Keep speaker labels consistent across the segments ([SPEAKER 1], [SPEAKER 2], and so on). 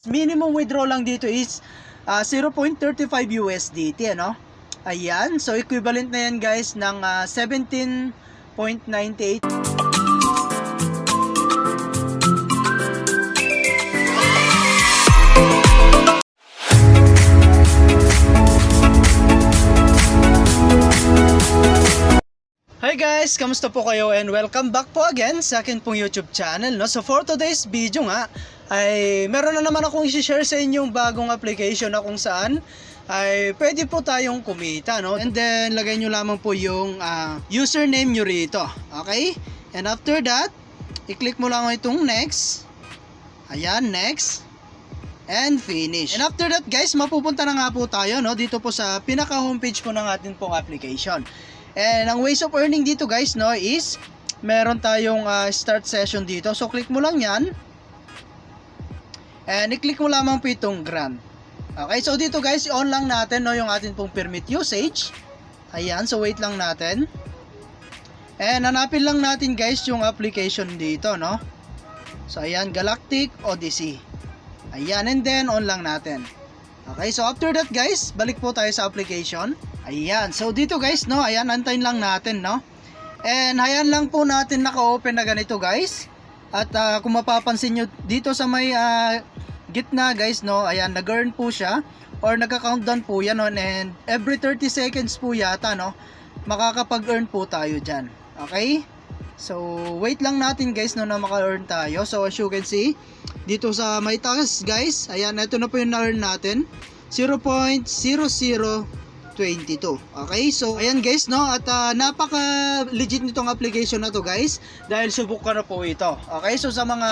[SPEAKER 1] Minimum withdraw lang dito is 0.35 USDT, ano? Ayan, so equivalent na yan guys ng 17.98. Hi guys, kamusta po kayo and welcome back po again sa akin pong YouTube channel, no? So for today's video nga ay meron na naman akong i-share sa inyong bagong application na kung saan ay pwede po tayong kumita, no? And then lagay nyo lamang po yung username nyo rito, okay? And after that, i-click mo lang itong next. Ayan, next. And finish. And after that guys, mapupunta na nga po tayo, no? Dito po sa pinaka homepage po ng atin pong application. And ang ways of earning dito guys, no, is meron tayong start session dito. So click mo lang yan. And i-click mo lamang po itong grant. Okay, so dito guys, on lang natin, no, yung atin pong permit usage. Ayan, so wait lang natin. And hanapin lang natin guys yung application dito, no. So ayan, Galactic Odyssey. Ayan, and then on lang natin. Okay, so after that guys, balik po tayo sa application. Ayan, so dito guys, no, ayan, antayin lang natin, no. And ayan lang po natin naka-open na ganito guys. At kung mapapansin nyo dito sa may gitna guys, no, ayan, nag-earn po siya or nagka-countdown po yan, no, and every 30 seconds po yata, no, makakapag-earn po tayo dyan. Okay, so wait lang natin guys, no, na maka-earn tayo. So as you can see dito sa may task guys, ayan, ito na po yung na-earn natin, 0.0022. Okay, so ayan guys, no, at napaka legit nitong application na to guys, dahil subok ko na po ito. Okay, so sa mga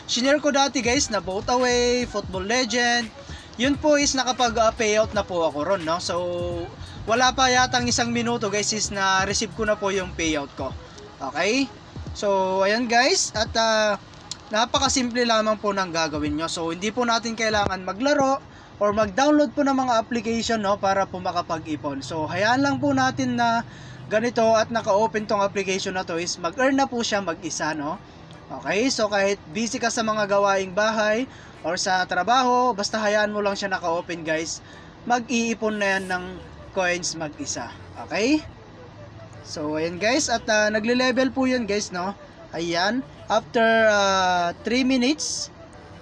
[SPEAKER 1] shinare ko dati guys na Boataway, Football Legend, yun po is nakapag payout na po ako ron, no. So wala pa yatang isang minuto guys is na receive ko na po yung payout ko. Okay, so ayan guys, at napaka-simple lamang po ng gagawin nyo. So hindi po natin kailangan maglaro or mag-download po ng mga application, no, para po makapag-ipon. So hayaan lang po natin na ganito at naka-open tong application na to is mag-earn na po siya mag-isa, no. Okay, so kahit busy ka sa mga gawaing bahay or sa trabaho, basta hayaan mo lang siya naka-open guys, mag-iipon na yan ng coins mag-isa. Okay, so ayan guys, at nagle-level po yun guys, no. Ayan, after 3 minutes,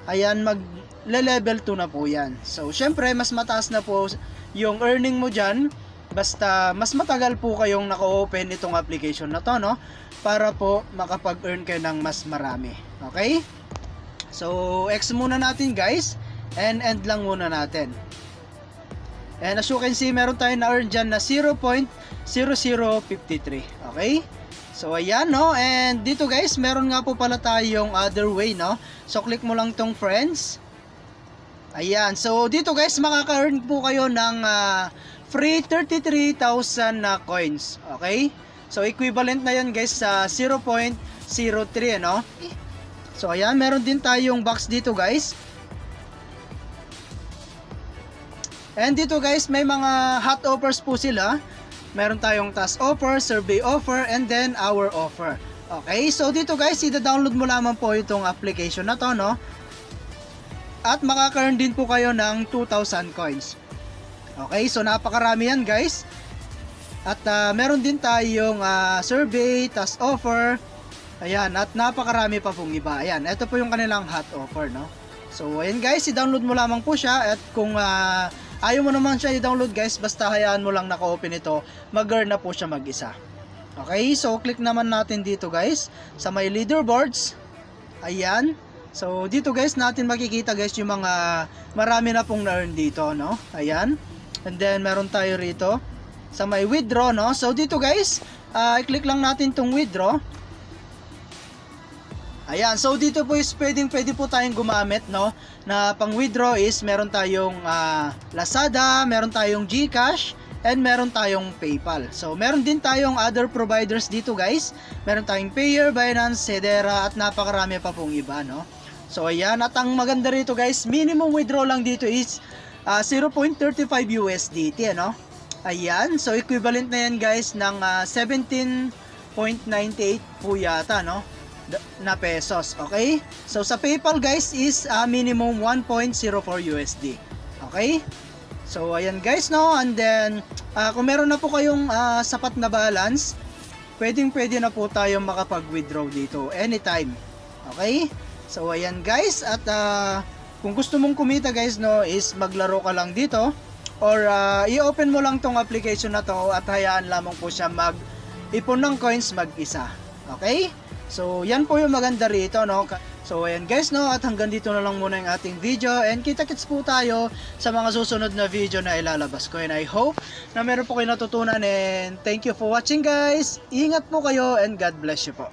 [SPEAKER 1] ayan, mag-level 2 na po yan. So syempre mas mataas na po yung earning mo dyan, basta mas matagal po kayong naka-open itong application na to, no, para po makapag-earn kayo ng mas marami. Okay, so X muna natin guys, and end lang muna natin. And as you can see, meron tayo na-earn dyan na 0.0053. Okay, so ayan, no, and dito guys, meron nga po pala tayong other way, no. So click mo lang tong friends. Ayan, so dito guys, makaka-earn po kayo ng free 33,000 na coins. Okay, so equivalent na yan guys sa 0.03, no. So ayan, meron din tayong box dito guys. And dito guys, may mga hot offers po sila. Meron tayong task offer, survey offer, and then hour offer. Okay, so dito guys, i-download mo lamang po itong application na to, no. At makaka-earn din po kayo ng 2,000 coins. Okay, so napakarami yan guys. At meron din tayong survey, task offer. Ayan, at napakarami pa pong iba. Ayan, ito po yung kanilang hot offer, no. So ayan guys, i-download mo lamang po siya. At kung ayaw mo naman siya i-download guys, basta hayaan mo lang naka-open ito, mag-earn na po siya mag-isa. Okay, so click naman natin dito guys sa may leaderboards. Ayan, so dito guys natin makikita guys yung mga marami na pong na-earn dito, no. Ayan, and then meron tayo rito sa may withdraw, no. So dito guys, i-click lang natin tong withdraw. Ayan, so dito po is pwede po tayong gumamit, no, na pang withdraw is meron tayong Lazada, meron tayong GCash, and meron tayong PayPal. So meron din tayong other providers dito guys. Meron tayong Payer, Binance, Hedera, at napakarami pa pong iba, no. So ayan, at ang maganda rito guys, minimum withdraw lang dito is 0.35 USDT, ano. Ayan, so equivalent na yan guys ng 17.98 po yata, no. na pesos. Okay? So sa PayPal guys is minimum 1.04 USD. Okay? So ayan guys no, and then kung meron na po kayong sapat na balance, pwede na po tayo makapag-withdraw dito anytime. Okay? So ayan guys, at kung gusto mong kumita guys no, is maglaro ka lang dito or i-open mo lang tong application na to at hayaan lamang po siya mag-ipon ng coins mag-isa. Okay? So yan po yung maganda rito no. So ayan guys no, at hanggang dito na lang muna yung ating video, and kita-kits po tayo sa mga susunod na video na ilalabas ko, and I hope na meron po kayo natutunan, and thank you for watching guys. Ingat po kayo and God bless you po.